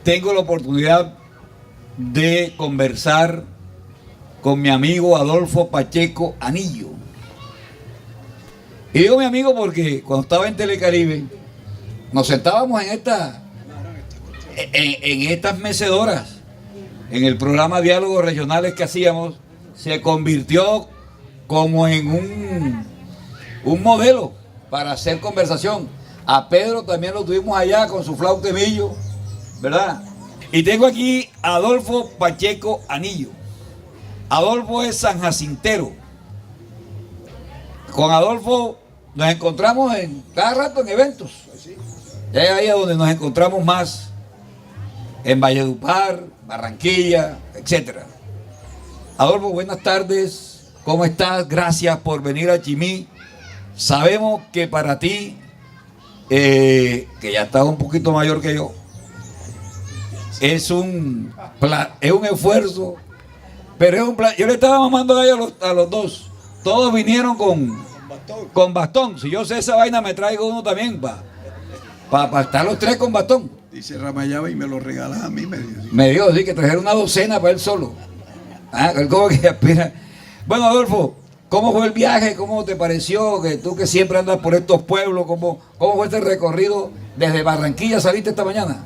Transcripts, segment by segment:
tengo la oportunidad de conversar con mi amigo Adolfo Pacheco Anillo. Y digo mi amigo porque cuando estaba en Telecaribe, nos sentábamos en estas mecedoras, en el programa Diálogos Regionales que hacíamos, se convirtió como en un modelo para hacer conversación. A Pedro también lo tuvimos allá con su flauta de millo, ¿verdad? Y tengo aquí a Adolfo Pacheco Anillo. Adolfo es sanjacintero. Con Adolfo nos encontramos cada rato en eventos. Es ahí donde nos encontramos más, en Valledupar, Barranquilla, etc. Adolfo, buenas tardes. ¿Cómo estás? Gracias por venir a Chimí. Sabemos que para ti, que ya estás un poquito mayor que yo, es un esfuerzo, pero es un plan. Yo le estaba mamando gallo a los dos. Todos vinieron con bastón. Si yo sé esa vaina, me traigo uno también para estar los tres con bastón. Dice Ramayaba y me lo regalas a mí, me dijo. Me dijo, sí, que trajera una docena para él solo. Él como que aspira. Bueno, Adolfo, ¿cómo fue el viaje? ¿Cómo te pareció? Que tú que siempre andas por estos pueblos, ¿cómo fue este recorrido? Desde Barranquilla saliste esta mañana.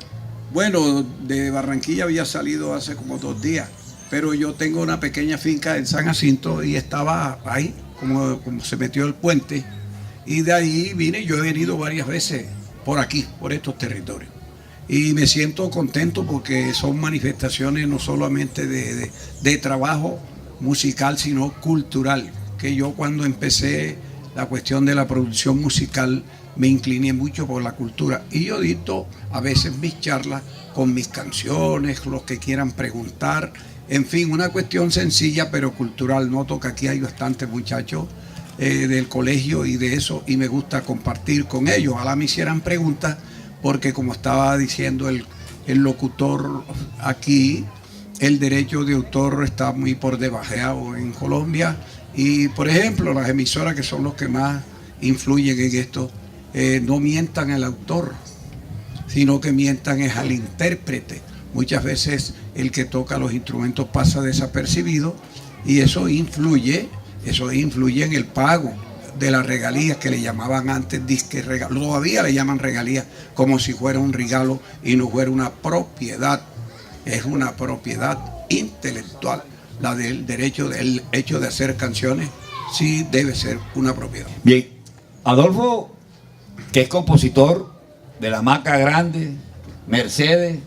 Bueno, de Barranquilla había salido hace como 2 días, pero yo tengo una pequeña finca en San Jacinto y estaba ahí, como se metió el puente, y de ahí vine. Yo he venido varias veces por aquí, por estos territorios, y me siento contento porque son manifestaciones no solamente de trabajo musical, sino cultural, que yo cuando empecé la cuestión de la producción musical me incliné mucho por la cultura, y yo dicto a veces mis charlas con mis canciones, los que quieran preguntar, en fin, una cuestión sencilla pero cultural. Noto que aquí hay bastantes muchachos del colegio y de eso, y me gusta compartir con ellos. Ojalá me hicieran preguntas, porque como estaba diciendo el locutor aquí, el derecho de autor está muy por debajeado en Colombia, y por ejemplo las emisoras, que son los que más influyen en esto, no mientan al autor, sino que mientan es al intérprete. Muchas veces el que toca los instrumentos pasa desapercibido, y eso influye en el pago de las regalías, que le llamaban antes disque regalo. Todavía le llaman regalías como si fuera un regalo y no fuera una propiedad. Es una propiedad intelectual. La del derecho, del hecho de hacer canciones, sí debe ser una propiedad. Bien, Adolfo, que es compositor de La Maca Grande, Mercedes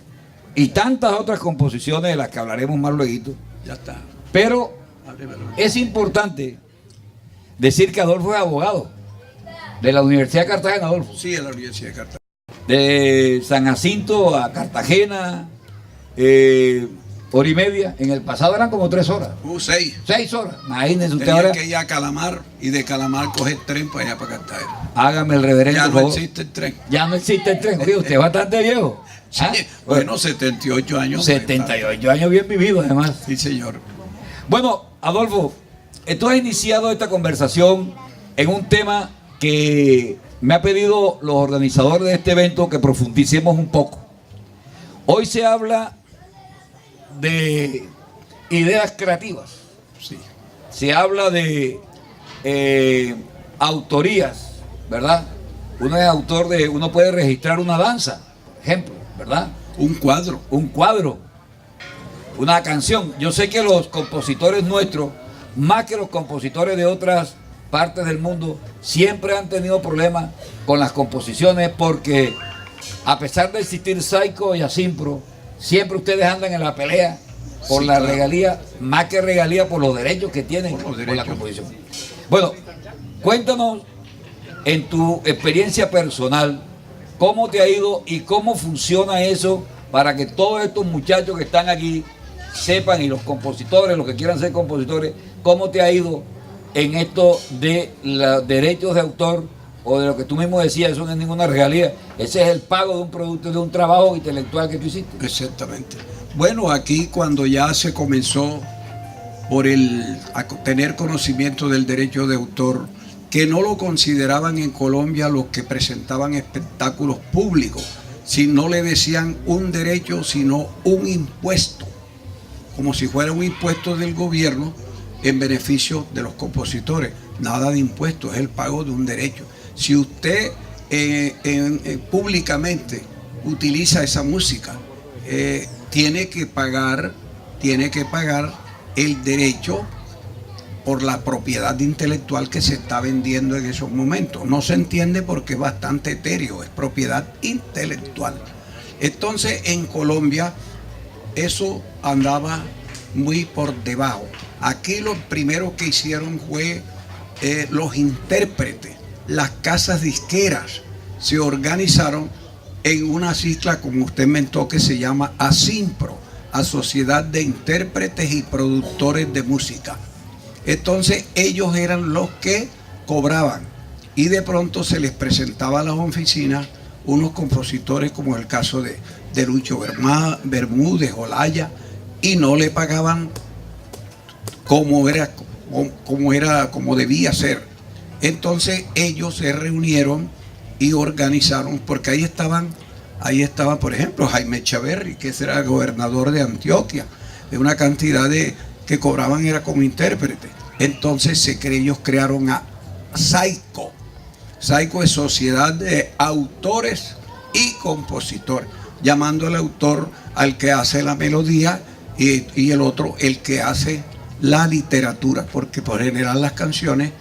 y tantas otras composiciones de las que hablaremos más luego. Ya está. Pero es importante decir que Adolfo es abogado de la Universidad de Cartagena, Adolfo. Sí, de la Universidad de Cartagena. De San Jacinto a Cartagena, hora y media. En el pasado eran como 3 horas. 6. 6 horas. Imagínense usted Tenía ahora. que ir a Calamar, y de Calamar coger tren para allá, para Cartagena. Hágame el reverendo. Ya por no favor. existe el tren. Ya no existe el tren. Oye, usted es bastante viejo. Sí, bueno, 78 años. 78 años bien vividos, además. Sí, señor. Bueno, Adolfo, tú has iniciado esta conversación en un tema que me ha pedido los organizadores de este evento que profundicemos un poco. Hoy se habla de ideas creativas. Sí. Se habla de autorías, ¿verdad? Uno puede registrar una danza, por ejemplo, ¿verdad? Un cuadro. Un cuadro, una canción. Yo sé que los compositores nuestros, más que los compositores de otras partes del mundo, siempre han tenido problemas con las composiciones, porque a pesar de existir Saico y Asimpro, siempre ustedes andan en la pelea por la regalía, más que regalía, por los derechos que tienen por la composición. Bueno, cuéntanos en tu experiencia personal, cómo te ha ido y cómo funciona eso para que todos estos muchachos que están aquí sepan, y los compositores, los que quieran ser compositores, cómo te ha ido en esto de los derechos de autor, o de lo que tú mismo decías. Eso no es ninguna regalía, ese es el pago de un producto, de un trabajo intelectual que tú hiciste. Exactamente. Bueno, aquí cuando ya se comenzó a tener conocimiento del derecho de autor, que no lo consideraban en Colombia los que presentaban espectáculos públicos, si no le decían un derecho, sino un impuesto, como si fuera un impuesto del gobierno en beneficio de los compositores. Nada de impuesto, es el pago de un derecho. Si usted públicamente utiliza esa música, tiene que pagar el derecho por la propiedad intelectual que se está vendiendo en esos momentos. No se entiende porque es bastante etéreo, es propiedad intelectual. Entonces en Colombia eso andaba muy por debajo. Aquí lo primero que hicieron fue los intérpretes, las casas disqueras se organizaron en una sigla, como usted mentó, que se llama ASIMPRO, a Sociedad de Intérpretes y Productores de Música. Entonces ellos eran los que cobraban y de pronto se les presentaba a las oficinas unos compositores como el caso de Lucho Bermúdez, Olaya, y no le pagaban como debía ser. Entonces ellos se reunieron y organizaron, porque ahí estaba, por ejemplo, Jaime Echeverry, que era el gobernador de Antioquia, de una cantidad que cobraban era como intérprete. Entonces ellos crearon a SAICO. SAICO es Sociedad de Autores y Compositores, llamando al autor al que hace la melodía y el otro el que hace la literatura, porque por general las canciones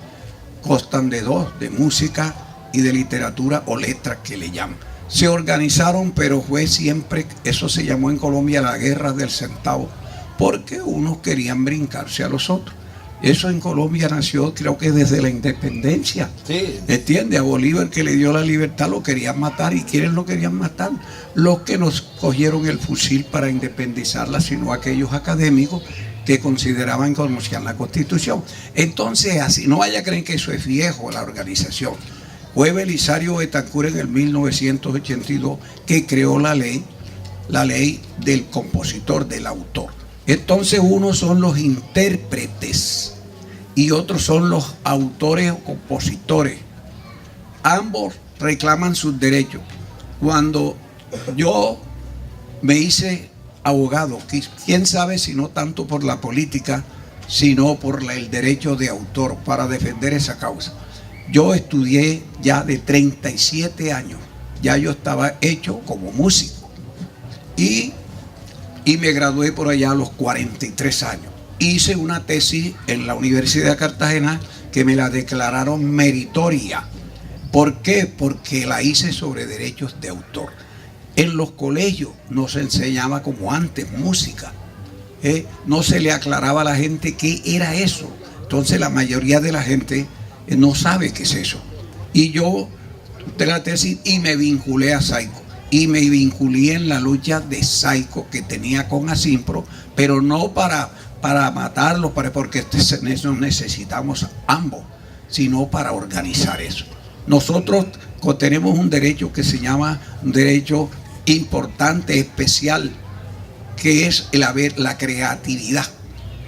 constan de dos, de música y de literatura o letras que le llaman. Se organizaron, pero fue siempre, eso se llamó en Colombia la guerra del centavo, porque unos querían brincarse a los otros. Eso en Colombia nació, creo que desde la independencia. Sí. ¿Entiende? A Bolívar, que le dio la libertad, lo querían matar. ¿Y quiénes lo querían matar? Los que nos cogieron el fusil para independizarla, sino aquellos académicos que consideraban y conocían la Constitución. Entonces, así, no vaya a creer que eso es viejo, la organización. Fue Belisario Betancur en el 1982 que creó la ley del compositor, del autor. Entonces unos son los intérpretes y otros son los autores o compositores. Ambos reclaman sus derechos. Cuando yo me hice abogado, quién sabe si no tanto por la política, sino por el derecho de autor, para defender esa causa. Yo estudié ya de 37 años, ya yo estaba hecho como músico y me gradué por allá a los 43 años. Hice una tesis en la Universidad de Cartagena que me la declararon meritoria. ¿Por qué? Porque la hice sobre derechos de autor. En los colegios no se enseñaba como antes música, no se le aclaraba a la gente qué era eso. Entonces la mayoría de la gente no sabe qué es eso. Y yo de la tesis y me vinculé a SAICO. Y me vinculé en la lucha de SAICO que tenía con ASIMPRO, pero no para matarlos, porque eso necesitamos ambos, sino para organizar eso. Nosotros tenemos un derecho que se llama un derecho importante, especial, que es la creatividad.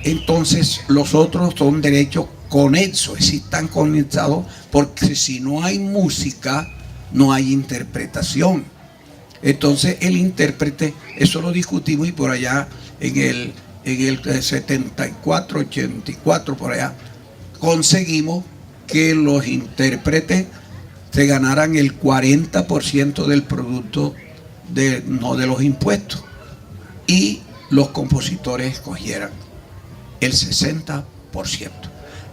Entonces los otros son derechos conexos, sí están conectados, porque si no hay música, no hay interpretación. Entonces el intérprete, eso lo discutimos y por allá en el 74, 84, por allá, conseguimos que los intérpretes se ganaran el 40% del producto no de los impuestos y los compositores escogieran el 60%.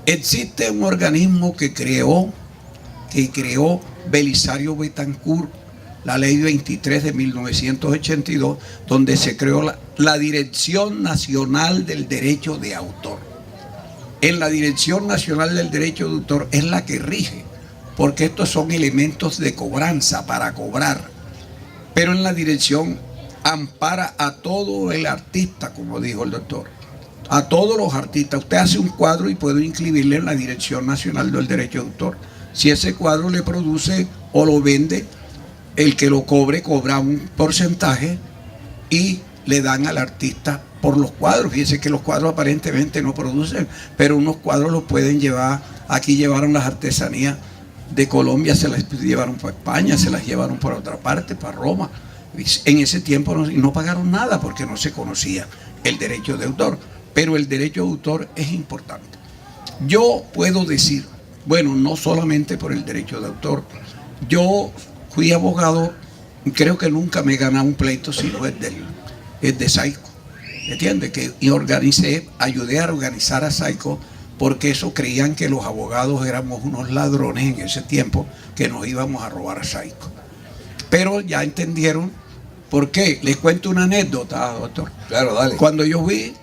Existe un organismo que creó Belisario Betancur, la ley 23 de 1982, donde se creó la Dirección Nacional del Derecho de Autor. En la Dirección Nacional del Derecho de Autor es la que rige, porque estos son elementos de cobranza para cobrar. Pero en la dirección ampara a todo el artista, como dijo el doctor, a todos los artistas. Usted hace un cuadro y puede inscribirle en la Dirección Nacional del Derecho de Autor. Si ese cuadro le produce o lo vende, el que lo cobra un porcentaje y le dan al artista por los cuadros. Fíjense que los cuadros aparentemente no producen, pero unos cuadros los pueden llevar. Aquí llevaron las artesanías de Colombia, se las llevaron para España, se las llevaron para otra parte, para Roma. En ese tiempo no pagaron nada porque no se conocía el derecho de autor, pero el derecho de autor es importante. Yo puedo decir, bueno, no solamente por el derecho de autor, yo fui abogado, creo que nunca me he ganado un pleito sino es de Saico, ¿entiendes? Ayudé a organizar a Saico porque eso creían que los abogados éramos unos ladrones en ese tiempo, que nos íbamos a robar a Saico. Pero ya entendieron por qué. Les cuento una anécdota, doctor. Claro, dale. Cuando yo vi,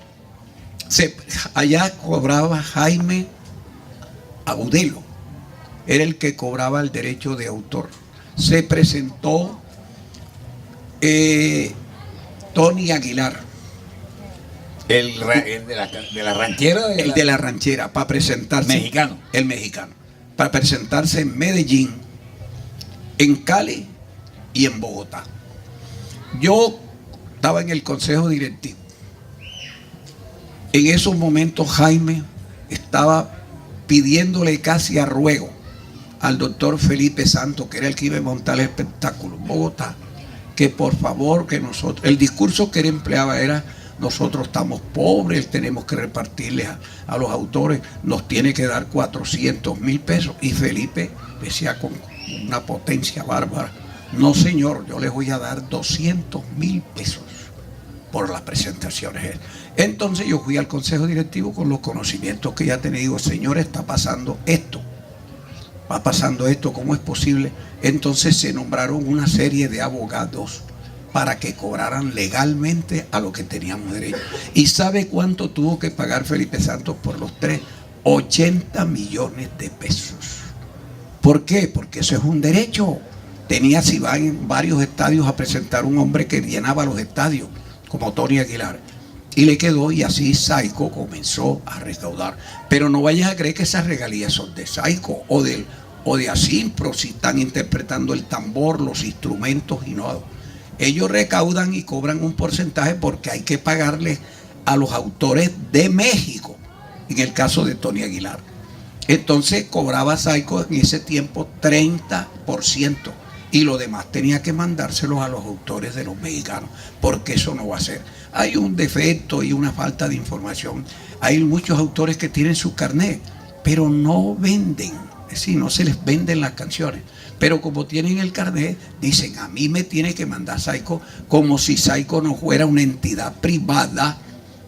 allá cobraba Jaime Agudelo, era el que cobraba el derecho de autor. Se presentó Tony Aguilar, El de la ranchera. el de la ranchera, para presentarse. Mexicano. El mexicano. Para presentarse en Medellín, en Cali y en Bogotá. Yo estaba en el consejo directivo. En esos momentos Jaime estaba pidiéndole casi a ruego al doctor Felipe Santos, que era el que iba a montar el espectáculo en Bogotá, que por favor, que nosotros, el discurso que él empleaba era: nosotros estamos pobres, tenemos que repartirles a los autores, nos tiene que dar 400,000 pesos. Y Felipe decía con una potencia bárbara: no señor, yo les voy a dar 200,000 pesos por las presentaciones. Entonces yo fui al consejo directivo con los conocimientos que ya tenía. Digo: señor, está pasando esto, va pasando esto, ¿cómo es posible? Entonces se nombraron una serie de abogados para que cobraran legalmente a lo que teníamos derecho. ¿Y sabe cuánto tuvo que pagar Felipe Santos por los tres? 80 millones de pesos. ¿Por qué? Porque eso es un derecho. Tenía, si va en varios estadios a presentar un hombre que llenaba los estadios, como Tony Aguilar, y le quedó, y así Saico comenzó a recaudar. Pero no vayas a creer que esas regalías son de Saico o de Asimpro, si están interpretando el tambor, los instrumentos y no. Ellos recaudan y cobran un porcentaje porque hay que pagarle a los autores de México, en el caso de Tony Aguilar. Entonces cobraba Saico en ese tiempo 30%, y lo demás tenía que mandárselos a los autores de los mexicanos, porque eso no va a ser. Hay un defecto y una falta de información. Hay muchos autores que tienen su carnet, pero no venden, es decir, no se les venden las canciones. Pero como tienen el carnet, dicen: a mí me tiene que mandar Saico, como si Saico no fuera una entidad privada,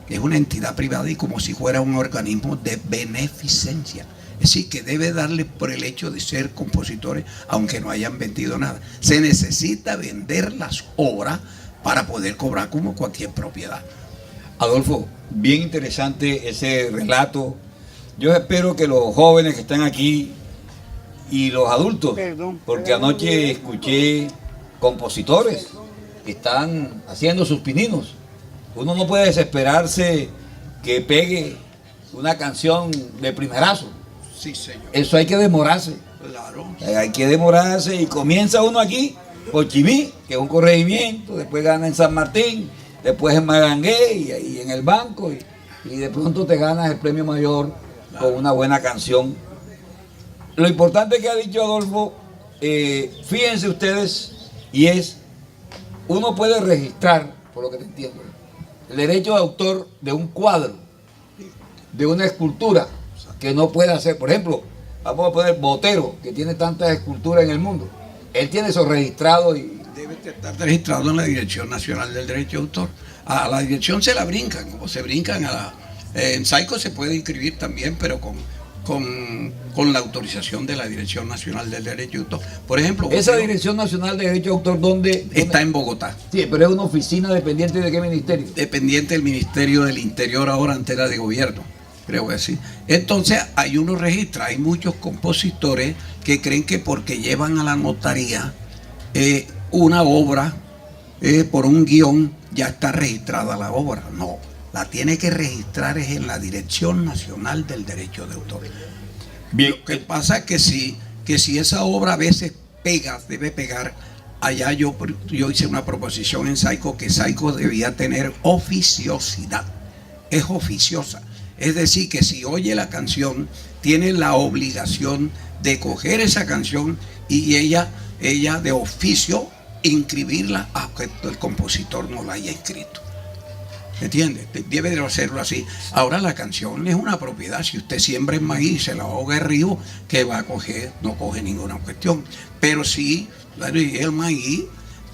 es una entidad privada, y como si fuera un organismo de beneficencia. Es decir, que debe darle por el hecho de ser compositores, aunque no hayan vendido nada. Se necesita vender las obras para poder cobrar como cualquier propiedad. Adolfo, bien interesante ese relato. Yo espero que los jóvenes que están aquí y los adultos, porque anoche escuché compositores que están haciendo sus pininos. Uno no puede desesperarse que pegue una canción de primerazo. Sí, señor. Eso hay que demorarse. Claro. Hay que demorarse, y comienza uno aquí por Chimí, que es un corregimiento, después gana en San Martín, después en Magangué y en el banco, y de pronto te ganas el premio mayor con una buena canción. Lo importante que ha dicho Adolfo, fíjense ustedes, y es: uno puede registrar, por lo que te entiendo, el derecho de autor de un cuadro, de una escultura, que no puede hacer. Por ejemplo, vamos a poner Botero, que tiene tantas esculturas en el mundo. Él tiene eso registrado y debe estar registrado en la Dirección Nacional del Derecho de Autor. A la dirección se la brincan, como se brincan en Saico se puede inscribir también, pero con la autorización de la Dirección Nacional del Derecho de Autor. Por ejemplo, esa Dirección Nacional de Derecho de Autor, ¿dónde? Está en Bogotá. Sí, pero es una oficina dependiente de qué ministerio. Dependiente del Ministerio del Interior, ahora antes era de Gobierno, creo que sí. Entonces hay uno registra, hay muchos compositores que creen que porque llevan a la notaría una obra por un guión, ya está registrada la obra. No, la tiene que registrar es en la Dirección Nacional del Derecho de Autor. Bien. Lo que pasa es que si esa obra a veces debe pegar. Allá yo hice una proposición en Saico que Saico debía tener oficiosidad. Es oficiosa. Es decir, que si oye la canción, tiene la obligación de coger esa canción y ella de oficio inscribirla aunque el compositor no la haya escrito. ¿Entiendes? Debe de hacerlo así. Ahora la canción es una propiedad. Si usted siembra en maíz y se la ahoga el río, ¿qué va a coger? No coge ninguna cuestión. Pero si el maíz,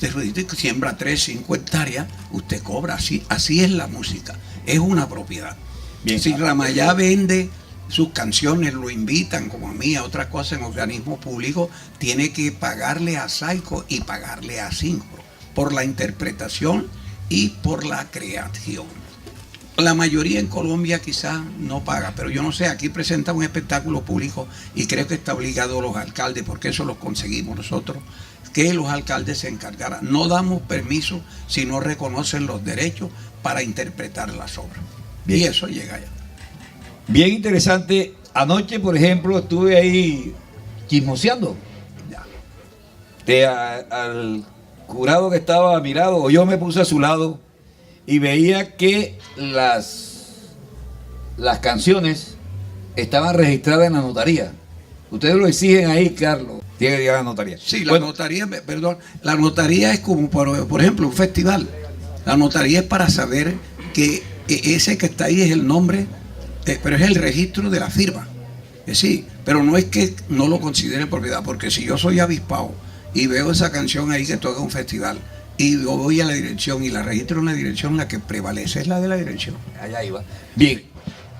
usted siembra 3, 5 hectáreas, usted cobra. Así es la música. Es una propiedad. Bien. Si Ramayá vende sus canciones, lo invitan, como a mí, a otras cosas en organismos públicos, tiene que pagarle a Saico y pagarle a Sincro por la interpretación y por la creación. La mayoría en Colombia quizás no paga, pero yo no sé, aquí presenta un espectáculo público y creo que está obligado los alcaldes, porque eso lo conseguimos nosotros, que los alcaldes se encargaran. No damos permiso si no reconocen los derechos para interpretar las obras. Bien. Y eso llega allá. Bien interesante. Anoche, por ejemplo, estuve ahí chismoseando. Al jurado que estaba a mi lado, o yo me puse a su lado y veía que las canciones estaban registradas en la notaría. Ustedes lo exigen ahí, Carlos. Tiene que llegar a la notaría. Sí, la notaría, perdón, la notaría es como, por ejemplo, un festival. La notaría es para saber que ese que está ahí es el nombre, pero es el registro de la firma. Sí, pero no es que no lo consideren propiedad, porque si yo soy avispado y veo esa canción ahí que toca un festival y yo voy a la dirección y la registro en la dirección, la que prevalece es la de la dirección. Allá iba. Bien,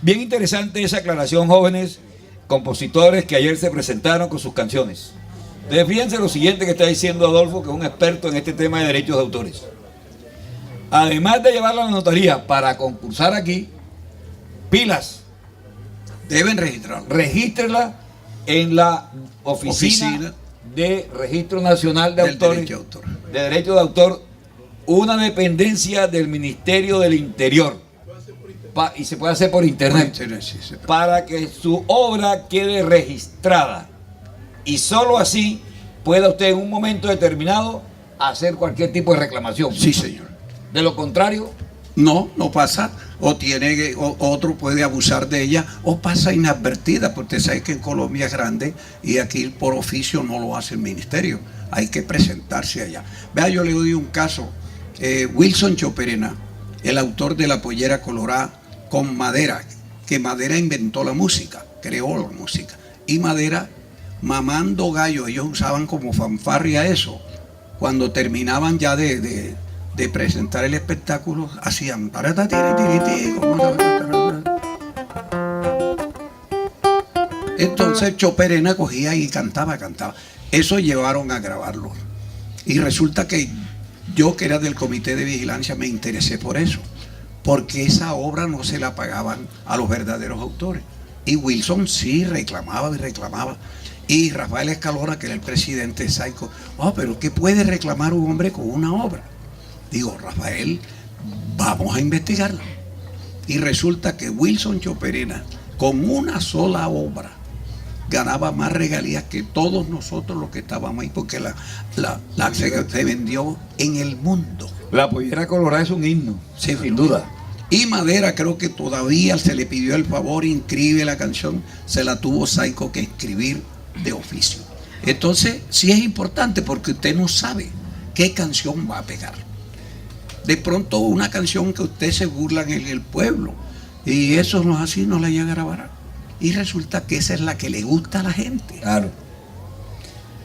bien interesante esa aclaración, jóvenes compositores que ayer se presentaron con sus canciones. Ustedes fíjense lo siguiente que está diciendo Adolfo, que es un experto en este tema de derechos de autores. Además de llevarla a la notaría para concursar aquí, pilas. Deben registrarla. Regístrela en la oficina de Registro Nacional de Autores, de Derecho de Autor, una dependencia del Ministerio del Interior, y se puede hacer por internet, para que su obra quede registrada, y solo así pueda usted en un momento determinado hacer cualquier tipo de reclamación. Sí, señor. De lo contrario, no pasa, o otro puede abusar de ella, o pasa inadvertida, porque usted sabe que en Colombia es grande y aquí por oficio no lo hace el ministerio, hay que presentarse allá. Vea, yo le doy un caso, Wilson Choperena, el autor de La Pollera Colorada con Madera, que Madera inventó la música, creó la música, y Madera mamando gallo, ellos usaban como fanfarria eso, cuando terminaban ya de presentar el espectáculo, hacían entonces Choperena cogía y cantaba. Eso llevaron a grabarlo y resulta que yo, que era del comité de vigilancia, me interesé por eso, porque esa obra no se la pagaban a los verdaderos autores, y Wilson sí reclamaba y Rafael Escalona, que era el presidente de Saico, pero ¿qué puede reclamar un hombre con una obra? Digo, Rafael, vamos a investigarla. Y resulta que Wilson Choperena, con una sola obra, ganaba más regalías que todos nosotros los que estábamos ahí, porque se vendió en el mundo. La Pollera Colorada es un himno, sí, sin duda. Y Madera, creo que todavía se le pidió el favor, inscribe la canción, se la tuvo Saico que escribir de oficio. Entonces, sí es importante, porque usted no sabe qué canción va a pegar. De pronto una canción que usted se burla en el pueblo, y eso no es así, no la llega a grabar. Y resulta que esa es la que le gusta a la gente. Claro.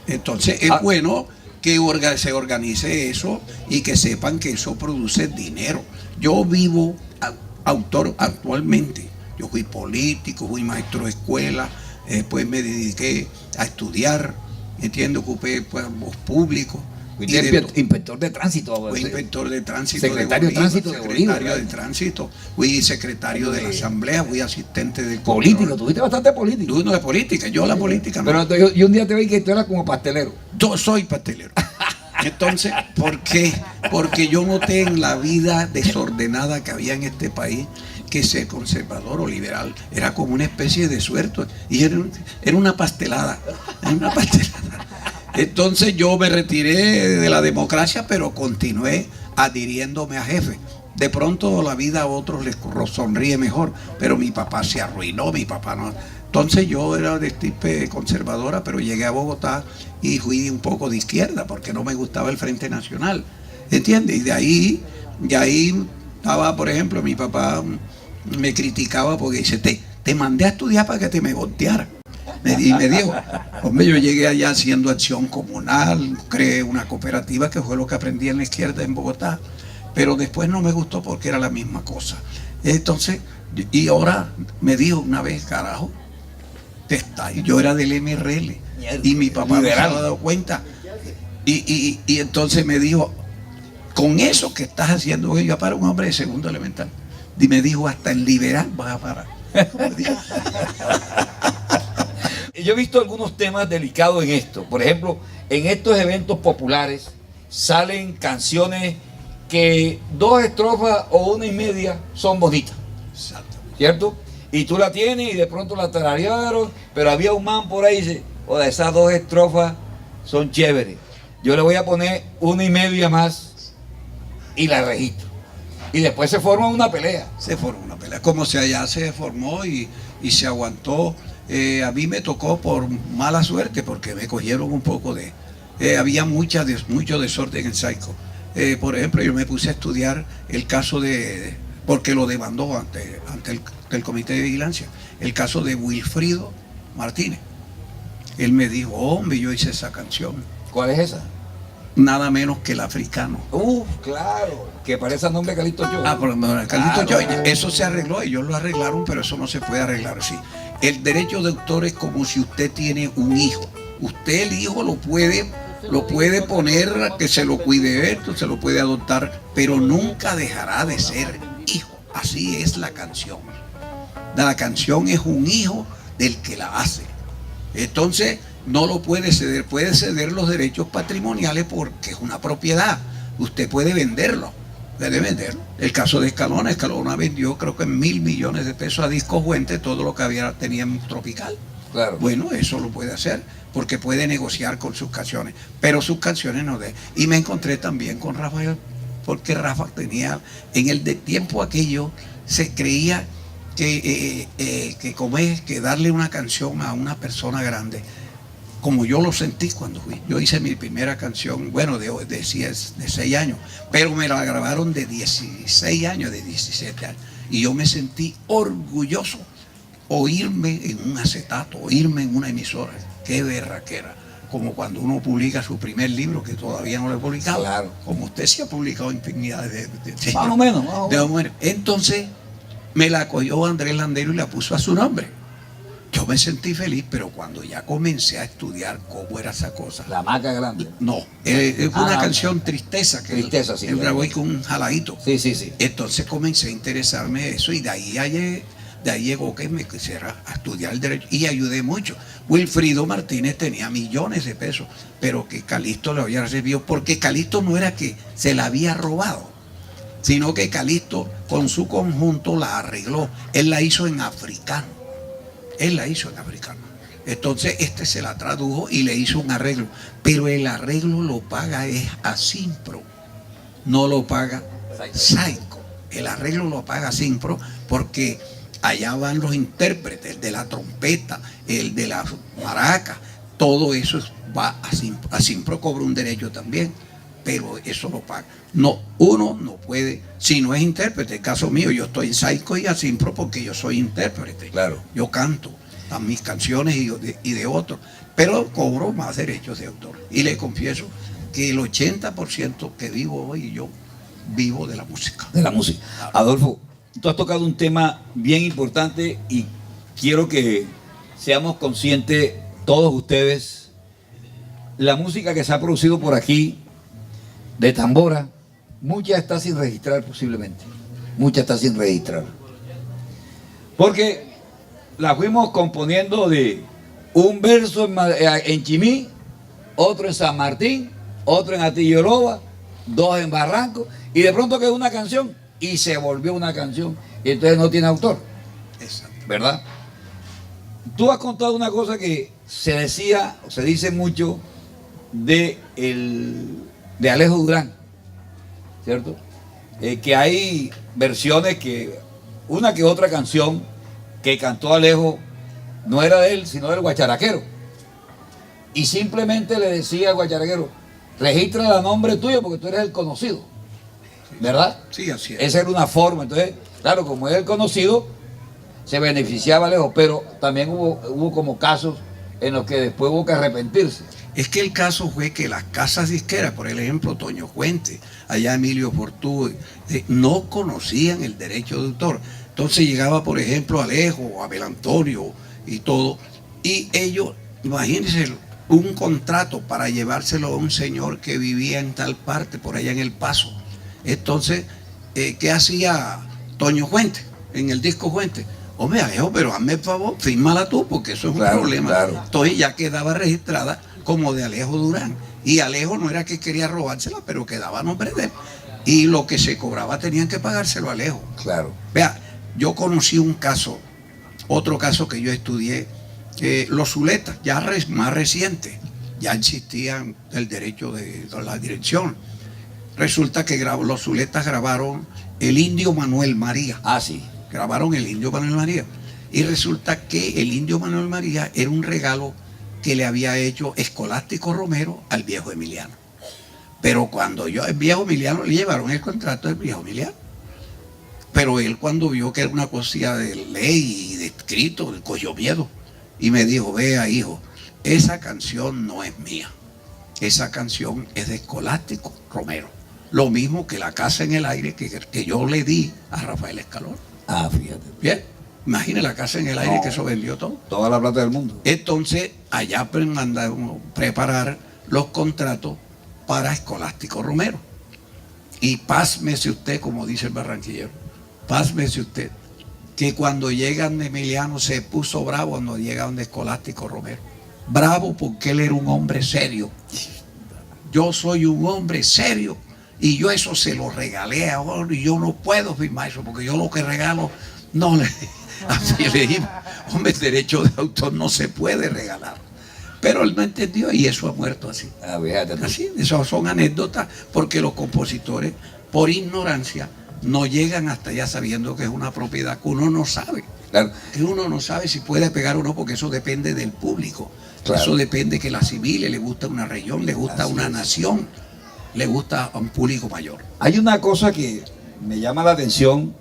Entonces es bueno que se organice eso y que sepan que eso produce dinero. Yo vivo autor actualmente. Yo fui político, fui maestro de escuela, después me dediqué a estudiar, entiendo, ocupé puestos públicos. Inspector de tránsito. Fui inspector de tránsito. Secretario de tránsito de Bolívar. Secretario de tránsito. Fui secretario de la asamblea, fui asistente de político. Tuviste bastante político. Tú no de política, yo la política no. Pero yo un día te vi que tú eras como pastelero. Yo soy pastelero. Entonces, ¿por qué? Porque yo noté en la vida desordenada que había en este país que ser conservador o liberal era como una especie de suerte, y era una pastelada. Entonces yo me retiré de la democracia, pero continué adhiriéndome a jefe. De pronto la vida a otros les sonríe mejor, pero mi papá se arruinó, mi papá no Entonces yo era de estirpe conservadora, pero llegué a Bogotá y fui un poco de izquierda porque no me gustaba el Frente Nacional, ¿entiendes? Y de ahí estaba, por ejemplo, mi papá me criticaba porque dice, te mandé a estudiar para que te me volteara. Y me dijo, hombre, yo llegué allá haciendo acción comunal, creé una cooperativa, que fue lo que aprendí en la izquierda en Bogotá, pero después no me gustó porque era la misma cosa. Entonces, y ahora me dijo una vez, carajo, yo era del MRL y mi papá me había dado cuenta. Y entonces me dijo, con eso que estás haciendo, yo para un hombre de segundo elemental, y me dijo, hasta el liberal vas a parar. Yo he visto algunos temas delicados en esto. Por ejemplo, en estos eventos populares salen canciones que 2 estrofas o 1 y media son bonitas, ¿cierto? Y tú la tienes y de pronto la tararearon, pero había un man por ahí y dice, oye, esas 2 estrofas son chéveres. Yo le voy a poner 1 y media más y la registro. Y después se forma una pelea. Se formó una pelea, como se allá se formó y se aguantó. A mí me tocó por mala suerte porque me cogieron un poco de... había mucho desorden en Saico. Por ejemplo, yo me puse a estudiar el caso de... porque lo demandó ante el Comité de Vigilancia, el caso de Wilfrido Martínez. Él me dijo, hombre, yo hice esa canción. ¿Cuál es esa? Nada menos que El Africano. Claro, que parece el nombre de Calixto Joy. Ah, pero Calixto Joy, eso se arregló, ellos lo arreglaron, pero eso no se puede arreglar así. El derecho de autor es como si usted tiene un hijo. Usted el hijo lo puede poner a que se lo cuide esto, se lo puede adoptar, pero nunca dejará de ser hijo. Así es la canción. La canción es un hijo del que la hace. Entonces, no lo puede ceder los derechos patrimoniales porque es una propiedad. Usted puede venderlo. El caso de Escalona vendió creo que en 1.000 millones de pesos a Discos Fuentes todo lo que tenía en Tropical. Claro. Bueno, eso lo puede hacer porque puede negociar con sus canciones, pero sus canciones no de. Y me encontré también con Rafael, porque Rafa tenía, en el de tiempo aquello, se creía que darle una canción a una persona grande, como yo lo sentí cuando fui. Yo hice mi primera canción, bueno, de 6 años, pero me la grabaron de 16 años, de 17 años. Y yo me sentí orgulloso oírme en un acetato, oírme en una emisora. Qué berraquera. Como cuando uno publica su primer libro, que todavía no lo he publicado. Claro. Como usted sí ha publicado infinidad de más o menos. Entonces me la cogió Andrés Landero y la puso a su nombre. Yo me sentí feliz, pero cuando ya comencé a estudiar cómo era esa cosa. La Maca Grande. No, fue una canción Tristeza, que Tristeza, sí, él grabó ahí con un jaladito. Sí. Entonces comencé a interesarme de eso y de ahí llegó que me quisiera a estudiar el derecho y ayudé mucho. Wilfrido Martínez tenía millones de pesos, pero que Calixto le había recibido, porque Calixto no era que se la había robado, sino que Calixto con su conjunto la arregló. Él la hizo en africano. Entonces se la tradujo y le hizo un arreglo. Pero el arreglo lo paga es Asimpro, no lo paga Saico. El arreglo lo paga Asimpro porque allá van los intérpretes, el de la trompeta, el de la maraca, todo eso va a Asimpro. Asimpro cobra un derecho también, pero eso lo paga. No, uno no puede, si no es intérprete, el caso mío, yo estoy en Saico y Asimpro porque yo soy intérprete. Claro. Yo canto a mis canciones y de otros, pero cobro más derechos de autor. Y le confieso que el 80% que vivo hoy, yo vivo de la música. De la música. Adolfo, tú has tocado un tema bien importante y quiero que seamos conscientes todos ustedes. La música que se ha producido por aquí, de tambora, mucha está sin registrar posiblemente. Mucha está sin registrar. Porque la fuimos componiendo de un verso en Chimí, otro en San Martín, otro en Atilloloba, 2 en Barranco, y de pronto quedó una canción y se volvió una canción y entonces no tiene autor. Exacto. ¿Verdad? Tú has contado una cosa que se decía, o se dice mucho de Alejo Durán, ¿cierto? Que hay versiones una que otra canción que cantó Alejo no era de él, sino del guacharaquero. Y simplemente le decía al guacharaquero, registra el nombre tuyo porque tú eres el conocido, ¿verdad? Sí, así es. Esa era una forma. Entonces, claro, como es el conocido, se beneficiaba lejos, pero también hubo como casos en los que después hubo que arrepentirse. Es que el caso fue que las casas disqueras, por ejemplo, Toño Fuente, allá Emilio Fortú, no conocían el derecho de autor. Entonces llegaba, por ejemplo, Alejo, Abel Antonio y todo, y ellos, imagínense, un contrato para llevárselo a un señor que vivía en tal parte, por allá en El Paso. Entonces, ¿qué hacía Toño Fuente en el disco Fuente? Hombre, Alejo, pero hazme el favor, fírmala tú, porque eso es un problema. Claro. Entonces ya quedaba registrada como de Alejo Durán. Y Alejo no era que quería robársela, pero quedaba a nombre de él. Y lo que se cobraba tenían que pagárselo a Alejo. Claro. Vea, yo conocí un caso, otro caso que yo estudié, los Zuletas, ya más reciente, ya existían el derecho de la dirección. Resulta que los Zuletas grabaron El Indio Manuel María. Ah, sí. Grabaron El Indio Manuel María. Y resulta que El Indio Manuel María era un regalo que le había hecho Escolástico Romero al viejo Emiliano. Pero cuando el viejo Emiliano le llevaron el contrato del viejo Emiliano. Pero él cuando vio que era una cosilla de ley y de escrito, le cogió miedo. Y me dijo, vea hijo, esa canción no es mía. Esa canción es de Escolástico Romero. Lo mismo que La Casa en el Aire que yo le di a Rafael Escalón. Ah, fíjate. Bien, imagine La Casa en el Aire, que eso vendió todo. Toda la plata del mundo. Entonces, allá mandaron preparar los contratos para Escolástico Romero. Y pásmese usted, como dice el barranquillero, pásmese usted, que cuando llegan de Emiliano se puso bravo cuando llegaron de Escolástico Romero. Bravo porque él era un hombre serio. Yo soy un hombre serio. Y yo eso se lo regalé ahora y yo no puedo firmar eso porque yo lo que regalo no le... Así le digo, hombre, el derecho de autor no se puede regalar. Pero él no entendió y eso ha muerto así. Ah, fíjate. Así, eso son anécdotas porque los compositores, por ignorancia, no llegan hasta allá sabiendo que es una propiedad que uno no sabe. Claro. Que uno no sabe si puede pegar o no porque eso depende del público. Claro. Eso depende que la civil le gusta una región, le gusta Así una es. nación, le gusta a un público mayor. Hay una cosa que me llama la atención,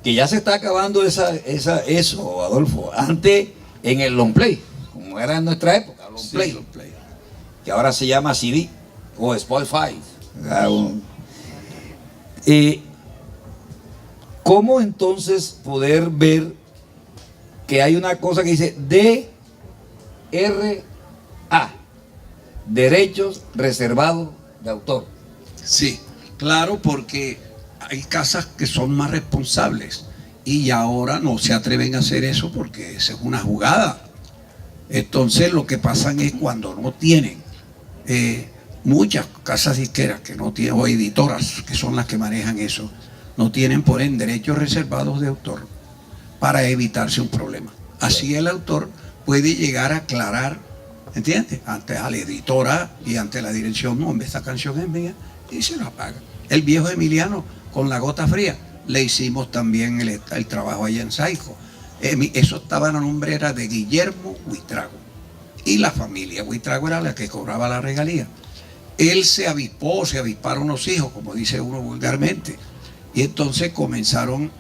que ya se está acabando eso, Adolfo. Antes en el long play, como era en nuestra época, long play, Sí, long play. que ahora se llama CD o Spotify. ¿Cómo entonces poder ver que hay una cosa que dice DRA, derechos reservados de autor? Sí, claro, porque hay casas que son más responsables y ahora no se atreven a hacer eso porque esa es una jugada. Entonces lo que pasa es cuando no tienen muchas casas disqueras que no tienen, o editoras que son las que manejan eso, no tienen por ende derechos reservados de autor para evitarse un problema. Así el autor puede llegar a aclarar, ¿entiendes? Ante la editora y ante la dirección, no, esta canción es mía, y se la paga. El viejo Emiliano con La Gota Fría le hicimos también el trabajo allá en Saico. Eso estaba en la nombre era de Guillermo Huitrago y la familia Huitrago era la que cobraba la regalía. Él se avisparon los hijos, como dice uno vulgarmente, y entonces comenzaron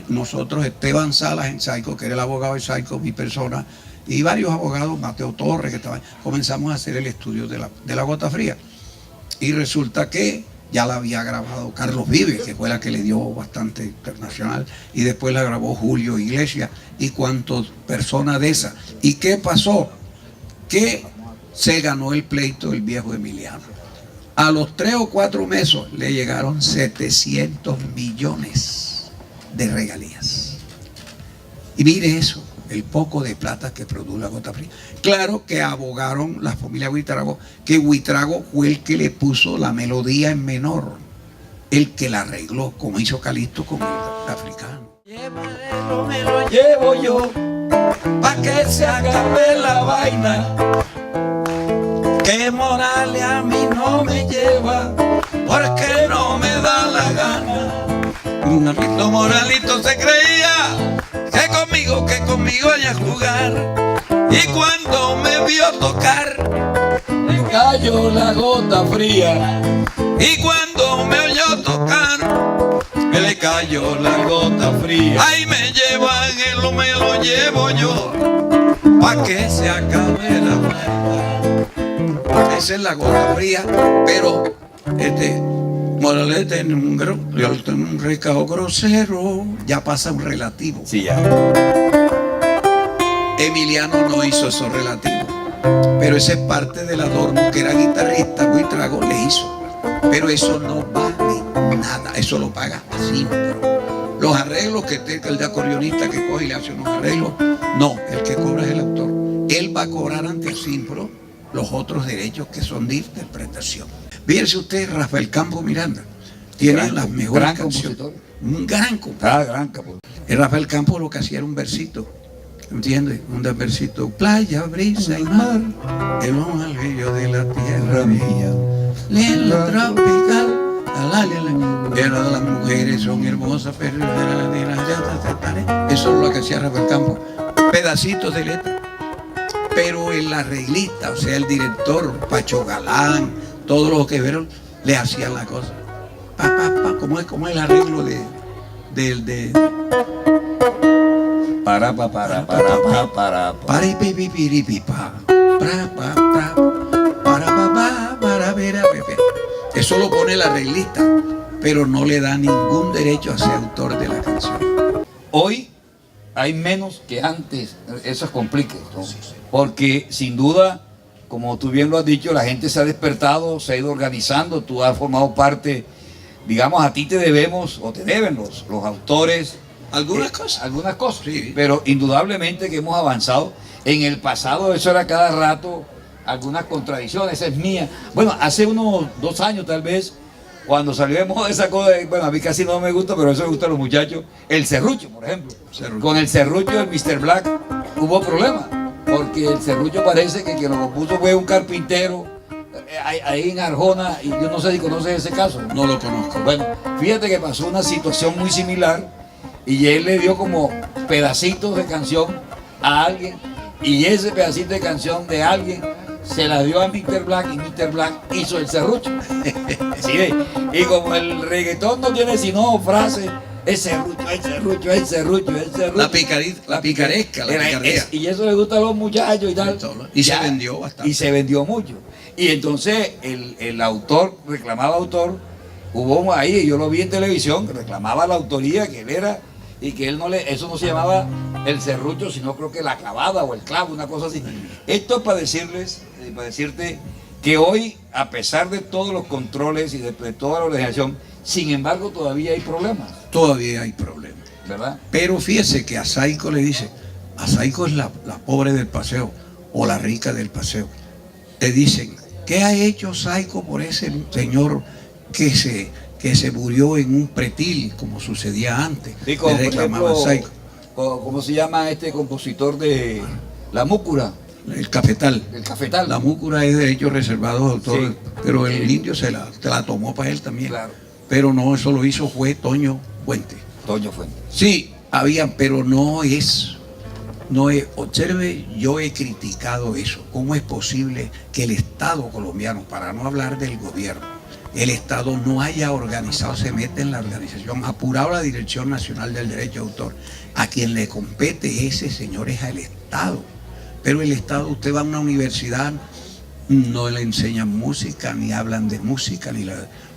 nosotros, Esteban Salas en Saico, que era el abogado de Saico, mi persona, y varios abogados, Mateo Torres, que estaban, comenzamos a hacer el estudio de la Gota Fría. Y resulta que ya la había grabado Carlos Vives, que fue la que le dio bastante internacional, y después la grabó Julio Iglesias y cuantas personas de esas. ¿Y qué pasó? Que se ganó el pleito el viejo Emiliano. A los 3 o 4 meses le llegaron 700 millones de regalías. Y mire eso, el poco de plata que produjo La Gota Fría. Claro que abogaron la familia Huitrago, que Huitrago fue el que le puso la melodía en menor, el que la arregló, como hizo Calixto con el africano. Me lo llevo yo, pa' que se acabe la vaina, que Morales a mí no me lleva, porque no me da la gana. Moralito se creía que conmigo amigo que conmigo vaya a jugar. Y cuando me vio tocar, me cayó la gota fría. Y cuando me oyó tocar, me le cayó la gota fría. Ay, me llevan, él me lo llevo yo, pa' que se acabe la maldad. Esa es la gota fría, pero Moralete en un recado grosero, ya pasa un relativo. Sí, ya. Emiliano no hizo eso relativo, pero ese es parte del adorno, que era guitarrista, muy trago, le hizo. Pero eso no vale nada, eso lo paga así. Los arreglos que tenga el de acordeonista que coge y le hace unos arreglos, no, el que cobra es el autor. Él va a cobrar ante el Simpro los otros derechos que son de interpretación. Fíjese usted, Rafael Campo Miranda tiene las mejores canciones. Un gran compositor. Gran compositor. Rafael Campo lo que hacía era un versito, ¿entiendes? Un versito: playa, brisa y mar, el ojalillo de la tierra mía, la tropical, las mujeres son hermosas, pero eso es lo que hacía Rafael Campo, pedacitos de letra. Pero el arreglista, o sea, el director, Pacho Galán, todos los que vieron, le hacían la cosa. ¿Cómo es el arreglo de Eso lo pone el arreglista, pero no le da ningún derecho a ser autor de la canción. Hoy hay menos que antes, eso es complicado, ¿no? Porque sin duda, como tú bien lo has dicho, la gente se ha despertado, se ha ido organizando, tú has formado parte, digamos, a ti te debemos, o te deben los autores. Algunas cosas, sí. Pero indudablemente que hemos avanzado. En el pasado eso era cada rato algunas contradicciones, esa es mía. Bueno, hace unos 2 años tal vez, cuando salió de moda esa cosa, bueno, a mí casi no me gusta, pero eso me gusta a los muchachos, el serrucho, por ejemplo. Con el serrucho del Mr. Black hubo problemas, porque el serrucho parece que quien lo compuso fue un carpintero ahí en Arjona, y yo no sé si conoces ese caso. No lo conozco. Bueno, fíjate que pasó una situación muy similar, y él le dio como pedacitos de canción a alguien, y ese pedacito de canción de alguien se la dio a Mr. Black, y Mr. Black hizo el serrucho. ¿Sí ve? Y como el reggaetón no tiene sino frase, el serrucho, el serrucho, el serrucho, el serrucho. La picaresca. Y eso le gusta a los muchachos y tal. Y se vendió bastante. Y se vendió mucho. Y entonces el autor reclamaba autor. Hubo ahí, yo lo vi en televisión, que reclamaba la autoría, que él era, y que él eso no se llamaba el serrucho, sino creo que la clavada o el clavo, una cosa así. Esto es para decirte que hoy, a pesar de todos los controles y de toda la organización, sin embargo todavía hay problemas. Todavía hay problemas. ¿Verdad? Pero fíjese que a Saico le dice, a Saico es la pobre del paseo o la rica del paseo. Le dicen, ¿qué ha hecho Saico por ese señor que se murió en un pretil, como sucedía antes? Sí, como le reclamaba Saico. ¿Cómo se llama este compositor de La Múcura? El cafetal. El cafetal. La múcura es derecho reservado de autor, sí. Pero el indio se la tomó para él también. Claro. Pero no, eso lo hizo fue Toño Fuente. Toño Fuente. Sí, habían, pero no es. Observe, yo he criticado eso. ¿Cómo es posible que el Estado colombiano, para no hablar del gobierno, el Estado no haya organizado, se mete en la organización, apurado la Dirección Nacional del Derecho de Autor? A quien le compete ese señor es al Estado. Pero el Estado, usted va a una universidad, no le enseñan música, ni hablan de música,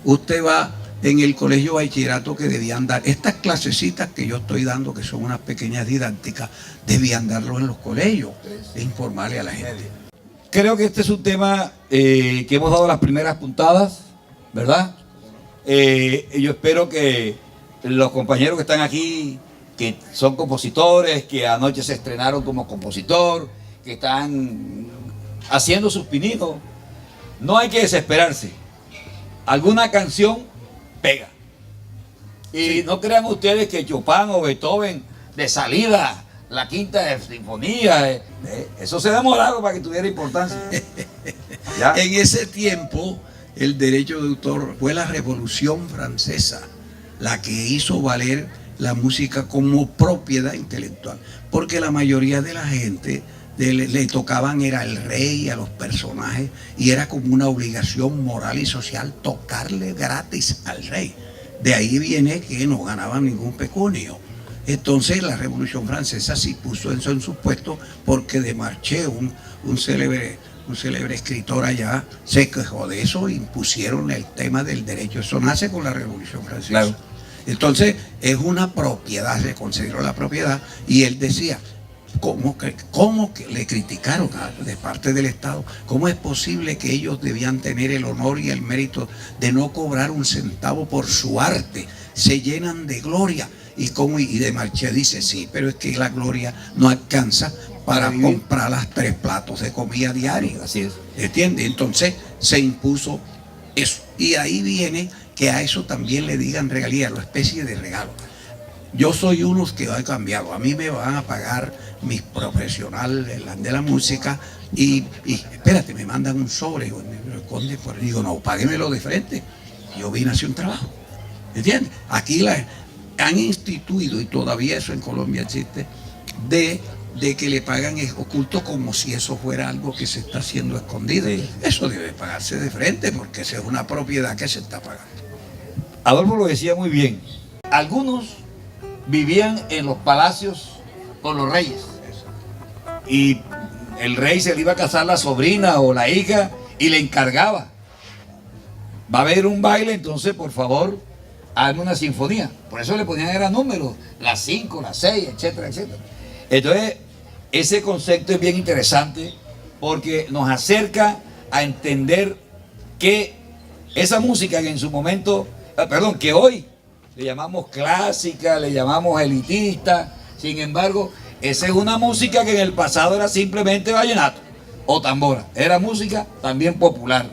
usted va en el colegio bachillerato, que debían dar estas clasecitas que yo estoy dando, que son unas pequeñas didácticas, debían darlo en los colegios, e informarle a la gente. Creo que este es un tema que hemos dado las primeras puntadas, ¿verdad? Yo espero que los compañeros que están aquí, que son compositores, que anoche se estrenaron como compositor, que están haciendo sus pininos, no hay que desesperarse. Alguna canción pega. Y sí. No crean ustedes que Chopin o Beethoven de salida, la quinta sinfonía, eso se demoraron para que tuviera importancia. ¿Ya? En ese tiempo el derecho de autor fue la Revolución Francesa la que hizo valer la música como propiedad intelectual, porque la mayoría de la gente le tocaban era el rey, a los personajes, y era como una obligación moral y social tocarle gratis al rey. De ahí viene que no ganaban ningún pecunio. Entonces la Revolución Francesa sí puso eso en su puesto, porque Desmarchais, un célebre escritor allá, se quejó de eso e impusieron el tema del derecho. Eso nace con la Revolución Francesa. Claro. Entonces es una propiedad, se consideró la propiedad, y él decía, ¿cómo que le criticaron de parte del Estado? ¿Cómo es posible que ellos debían tener el honor y el mérito de no cobrar un centavo por su arte? Se llenan de gloria. Y Desmarchais dice, sí, pero es que la gloria no alcanza para comprar las 3 platos de comida diaria. Así es. ¿Entiendes? Entonces se impuso eso. Y ahí viene que a eso también le digan regalía, una especie de regalo. Yo soy uno que ha cambiado. A mí me van a pagar mis profesionales de la música y espérate, me mandan un sobre, me lo esconde por ahí. Digo, no, páguemelo de frente. Yo vine a hacer un trabajo. ¿Entiendes? Aquí han instituido, y todavía eso en Colombia existe, de que le pagan oculto, como si eso fuera algo que se está haciendo escondido. Eso debe pagarse de frente, porque esa es una propiedad que se está pagando. Adolfo lo decía muy bien. Algunos vivían en los palacios con los reyes, y el rey se le iba a casar la sobrina o la hija y le encargaba: va a haber un baile, entonces por favor hazme una sinfonía. Por eso le ponían era números, las 5, las 6, etcétera, etcétera. Entonces ese concepto es bien interesante, porque nos acerca a entender que esa música que en su momento, que hoy le llamamos clásica, le llamamos elitista, sin embargo, esa es una música que en el pasado era simplemente vallenato o tambora. Era música también popular.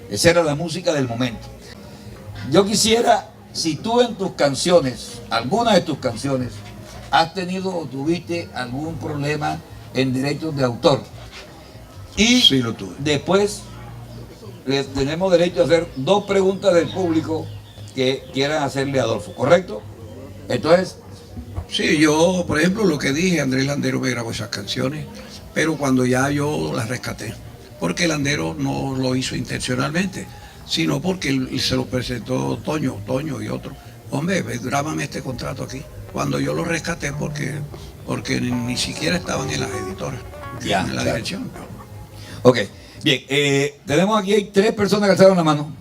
Esa era la música del momento. Yo quisiera, si tú en tus canciones, algunas de tus canciones, has tenido o tuviste algún problema en derechos de autor. Y sí, lo tuve. Después tenemos derecho a hacer 2 preguntas del público que quieran hacerle a Adolfo, ¿correcto? Entonces, sí, yo, por ejemplo, lo que dije, Andrés Landero me grabó esas canciones, pero cuando ya yo las rescaté, porque Landero no lo hizo intencionalmente, sino porque él se lo presentó Toño y otro. Hombre, grábame este contrato aquí. Cuando yo lo rescaté, porque ni siquiera estaban en las editoras, en la dirección. Ok, bien, tenemos aquí 3 personas que alzaron la mano.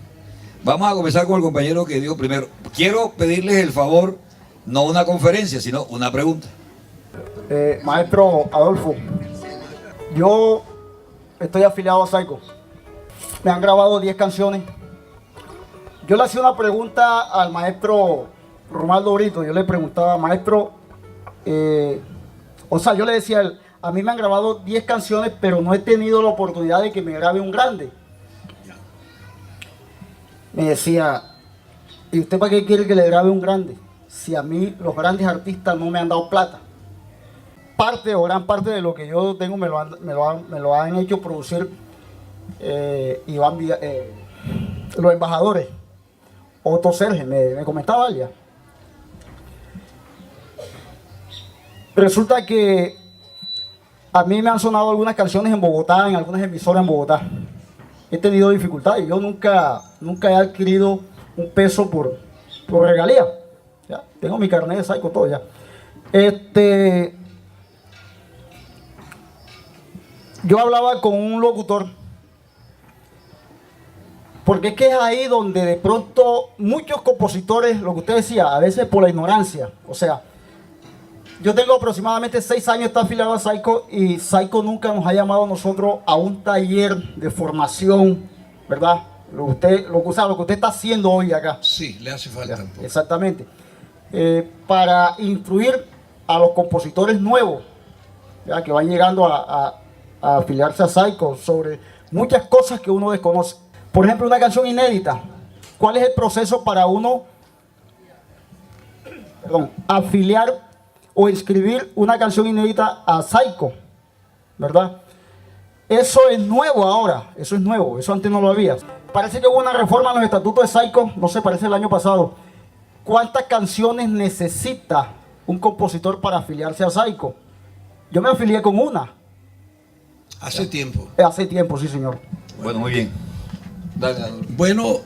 Vamos a comenzar con el compañero que dijo primero. Quiero pedirles el favor, no una conferencia, sino una pregunta. Maestro Adolfo, yo estoy afiliado a Psycho. Me han grabado 10 canciones. Yo le hacía una pregunta al maestro Romaldo Brito. Yo le preguntaba, maestro, yo le decía a él, a mí me han grabado 10 canciones, pero no he tenido la oportunidad de que me grabe un grande. Me decía, ¿y usted para qué quiere que le grabe un grande? Si a mí los grandes artistas no me han dado plata. Parte o gran parte de lo que yo tengo me lo han hecho producir los embajadores. Otto Serge, me comentaba ya. Resulta que a mí me han sonado algunas canciones en Bogotá, en algunas emisoras en Bogotá. He tenido dificultades. Yo nunca he adquirido un peso por regalía. ¿Ya? Tengo mi carnet de Psycho, todo ya. Yo hablaba con un locutor, porque es que es ahí donde de pronto muchos compositores, lo que usted decía, a veces por la ignorancia, o sea, yo tengo aproximadamente 6 años está afiliado a Psycho, y Psycho nunca nos ha llamado a nosotros a un taller de formación, ¿verdad? Lo que usted está haciendo hoy acá. Sí, le hace falta un poco. Exactamente. Para instruir a los compositores nuevos, ¿ya? Que van llegando a afiliarse a Psycho sobre muchas cosas que uno desconoce. Por ejemplo, una canción inédita. ¿Cuál es el proceso para uno afiliar o inscribir una canción inédita a Psycho? ¿Verdad? Eso es nuevo ahora, eso es nuevo, eso antes no lo había. Parece que hubo una reforma en los estatutos de Psycho, no sé, parece el año pasado. ¿cuántas canciones necesita un compositor para afiliarse a Saiko? Yo me afilié con una. Hace tiempo. Hace tiempo, sí, señor. Bueno, muy bien. Dale, dale. Bueno,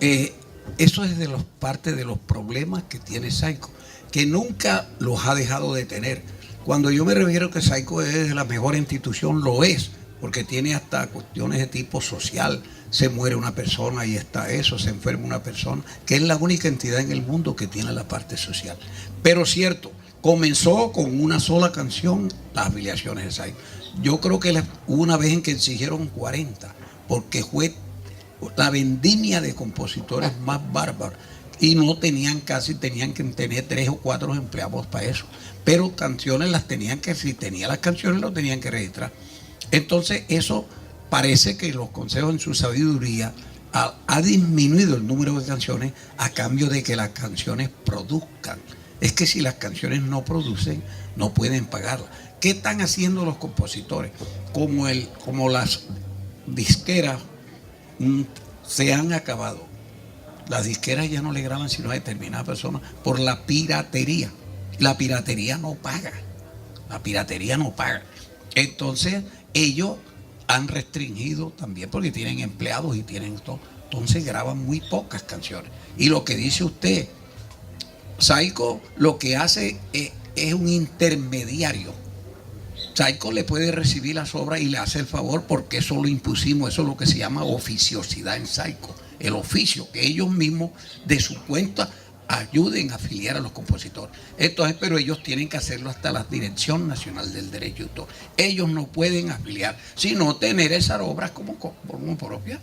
eso es parte de los problemas que tiene Saiko, que nunca los ha dejado de tener. Cuando yo me refiero que Saiko es la mejor institución, lo es, porque tiene hasta cuestiones de tipo social. Se muere una persona y está eso, se enferma una persona, que es la única entidad en el mundo que tiene la parte social. Pero cierto, comenzó con una sola canción las afiliaciones de Saiko. Yo creo que hubo una vez en que exigieron 40, porque fue la vendimia de compositores más bárbaros y no tenían tenían que tener 3 o 4 empleados para eso, pero canciones las tenían que, si tenía las canciones lo tenían que registrar. Entonces eso parece que los consejos en su sabiduría ha disminuido el número de canciones a cambio de que las canciones produzcan. Es que si las canciones no producen, no pueden pagarlas. ¿Qué están haciendo los compositores? Como las disqueras se han acabado. Las disqueras ya no le graban sino a determinadas personas por la piratería. La piratería no paga. La piratería no paga. Entonces, ellos han restringido también porque tienen empleados y tienen todo. Entonces graban muy pocas canciones. Y lo que dice usted, Saiko lo que hace es un intermediario. Saiko le puede recibir las obras y le hace el favor porque eso lo impusimos, eso es lo que se llama oficiosidad en Saiko, el oficio, que ellos mismos de su cuenta ayuden a afiliar a los compositores. Entonces, pero ellos tienen que hacerlo hasta la Dirección Nacional del Derecho de Autor. Ellos no pueden afiliar, sino tener esas obras como propias,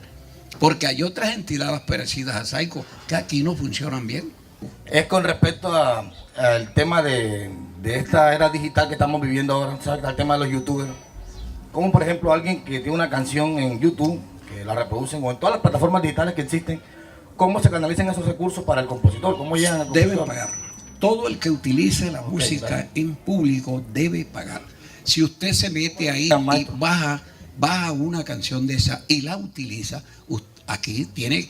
porque hay otras entidades parecidas a Saiko que aquí no funcionan bien. Es con respecto al tema de esta era digital que estamos viviendo ahora, ¿sabes? Al tema de los youtubers. Como por ejemplo alguien que tiene una canción en YouTube, que la reproducen, o en todas las plataformas digitales que existen, ¿cómo se canalizan esos recursos para el compositor? ¿Cómo llegan al compositor? Debe pagar. Todo el que utilice la música en público debe pagar. Si usted se mete ahí y baja una canción de esa y la utiliza, aquí tiene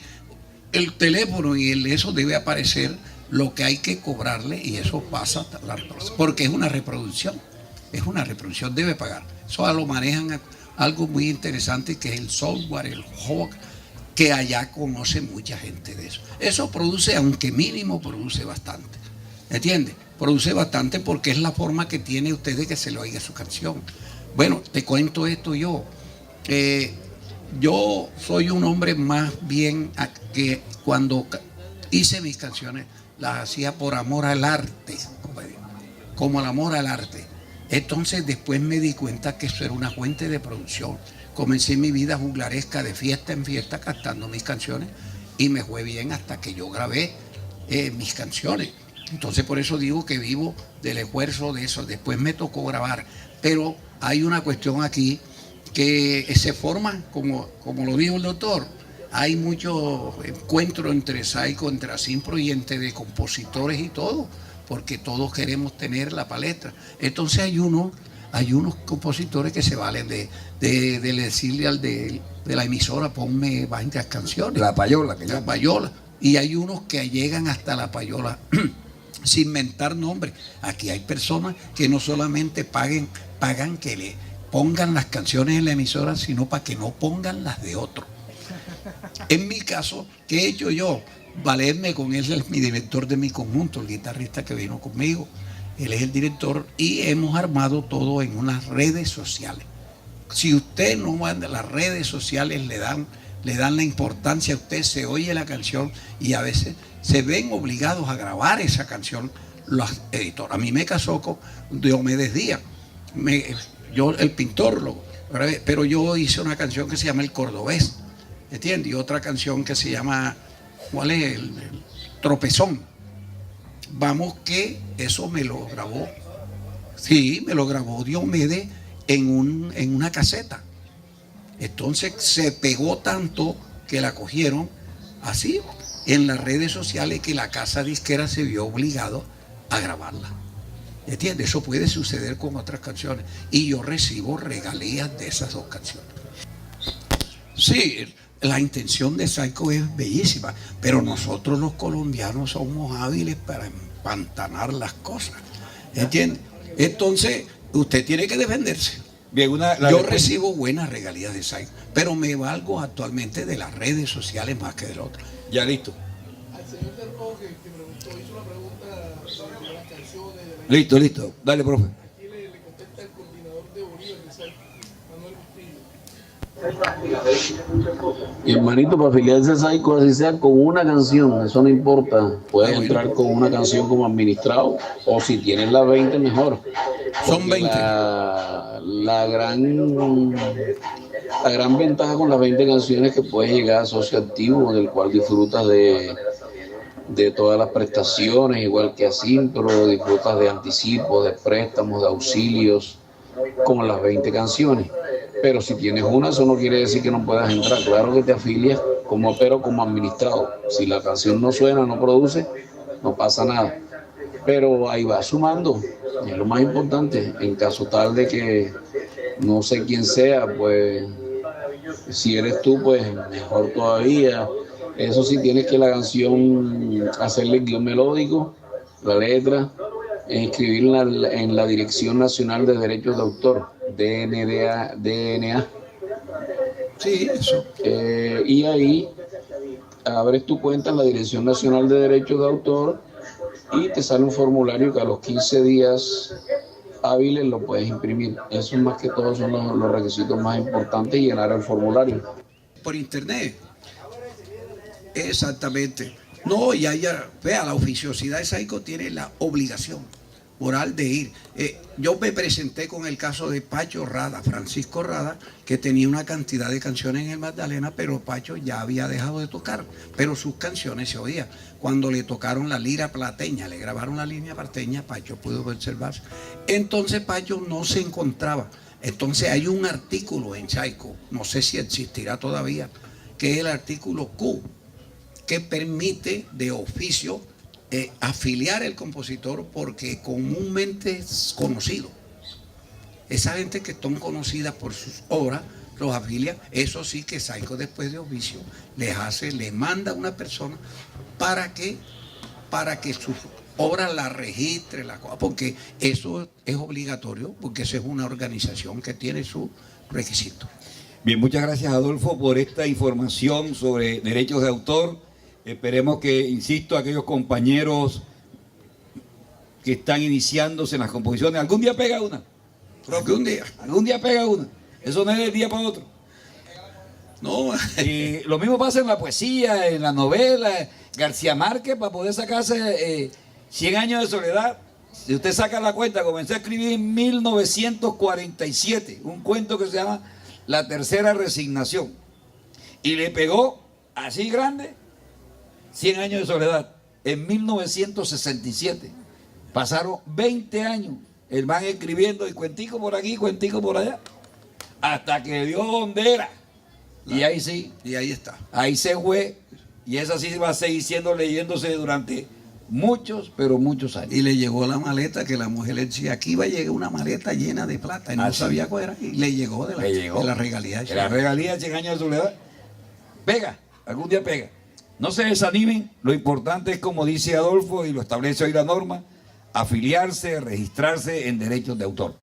el teléfono y eso debe aparecer lo que hay que cobrarle y eso pasa porque es una reproducción, debe pagar. Eso lo manejan algo muy interesante que es el software, el hog, que allá conoce mucha gente de eso. Eso produce, aunque mínimo, produce bastante. ¿Entiendes? Produce bastante porque es la forma que tiene usted de que se le oiga su canción. Bueno, te cuento esto yo. Yo soy un hombre más bien que cuando hice mis canciones las hacía por amor al arte, como el amor al arte. Entonces después me di cuenta que eso era una fuente de producción. Comencé mi vida juglaresca de fiesta en fiesta cantando mis canciones y me fue bien hasta que yo grabé mis canciones. Entonces por eso digo que vivo del esfuerzo de eso. Después me tocó grabar, pero hay una cuestión aquí que se forma, como lo dijo el doctor, hay mucho encuentro entre Saiko, entre Asimpro y entre de compositores y todo, porque todos queremos tener la paleta. Entonces hay unos compositores que se valen de decirle al de la emisora, ponme varias canciones. La payola. La payola. Y hay unos que llegan hasta la payola sin mentar nombres. Aquí hay personas que no solamente pagan que le pongan las canciones en la emisora, sino para que no pongan las de otro. En mi caso, ¿qué he hecho yo? Valerme con él, es mi director de mi conjunto, el guitarrista que vino conmigo. Él es el director y hemos armado todo en unas redes sociales. Si usted no manda las redes sociales, le dan la importancia a usted, se oye la canción y a veces se ven obligados a grabar esa canción los editores. A mí me casó con Diomedes Díaz. Yo, el pintor, pero yo hice una canción que se llama El Cordobés, ¿entiendes? Y otra canción que se llama, ¿cuál es? El Tropezón. Vamos, que eso me lo grabó, sí, me lo grabó Diomedes en una caseta. Entonces se pegó tanto que la cogieron así en las redes sociales que la casa disquera se vio obligado a grabarla. ¿Entiendes? Eso puede suceder con otras canciones y yo recibo regalías de esas dos canciones. Sí, la intención de Saico es bellísima, pero nosotros los colombianos somos hábiles para empantanar las cosas. ¿Entiende? Entonces, usted tiene que defenderse. Bien, Yo recibo buenas regalías de Saico, pero me valgo actualmente de las redes sociales más que del otro. Ya listo. Al señor del Rojo que preguntó, hizo una pregunta sobre las canciones. Listo. Dale, profe. Aquí le contesta el coordinador de Bolívar de Saico, Manuel Bustillo. Y hermanito, para afiliarse a Saico, así sea con una canción, eso no importa. Puedes entrar con una canción como administrado, o si tienes las 20, mejor. Son 20. La gran ventaja con las 20 canciones es que puedes llegar a socio activo, en el cual disfrutas de todas las prestaciones, igual que a Simpro, disfrutas de anticipos, de préstamos, de auxilios, con las 20 canciones. Pero si tienes una, eso no quiere decir que no puedas entrar. Claro que te afilias como administrado. Si la canción no suena, no produce, no pasa nada. Pero ahí va sumando, es lo más importante. En caso tal de que no sé quién sea, pues si eres tú, pues mejor todavía. Eso sí, tienes que la canción hacerle el guión melódico, la letra, escribirla en la Dirección Nacional de Derechos de Autor, DNA. Sí, eso. Y ahí abres tu cuenta en la Dirección Nacional de Derechos de Autor y te sale un formulario que a los 15 días hábiles lo puedes imprimir. Eso más que todo son los requisitos más importantes, llenar el formulario. Por internet. Exactamente. No, y vea, la oficiosidad de Saico tiene la obligación moral de ir. Yo me presenté con el caso de Pacho Rada, Francisco Rada, que tenía una cantidad de canciones en el Magdalena, pero Pacho ya había dejado de tocar, pero sus canciones se oían. Cuando le tocaron la lira plateña, le grabaron la línea plateña, Pacho pudo observarse. Entonces Pacho no se encontraba. Entonces hay un artículo en Saico, no sé si existirá todavía, que es el artículo Q, que permite de oficio afiliar el compositor porque comúnmente es conocido. Esa gente que son conocidas por sus obras, los afilia. Eso sí que Saico después de oficio les manda a una persona para que sus obras la registre, porque eso es obligatorio, porque esa es una organización que tiene su requisito. Bien, muchas gracias, Adolfo, por esta información sobre derechos de autor. Esperemos que, insisto, aquellos compañeros que están iniciándose en las composiciones, algún día pega una. Algún día pega una. Eso no es del día para otro. No. Y lo mismo pasa en la poesía, en la novela. García Márquez, para poder sacarse 100 años de soledad, si usted saca la cuenta, comenzó a escribir en 1947 un cuento que se llama La Tercera Resignación. Y le pegó así grande 100 años de soledad en 1967. Pasaron 20 años el man escribiendo y cuentico por aquí, cuentico por allá, hasta que dio donde era. Y ahí sí. Y ahí está. Ahí se fue. Y esa sí va a seguir siendo leyéndose durante muchos, pero muchos años. Y le llegó la maleta que la mujer le decía, aquí va a llegar una maleta llena de plata. Y no sabía cuál era. Y le llegó de la regalía. De la regalía de 100 años de soledad. Pega, algún día pega. No se desanimen, lo importante es, como dice Adolfo y lo establece hoy la norma, afiliarse, registrarse en derechos de autor.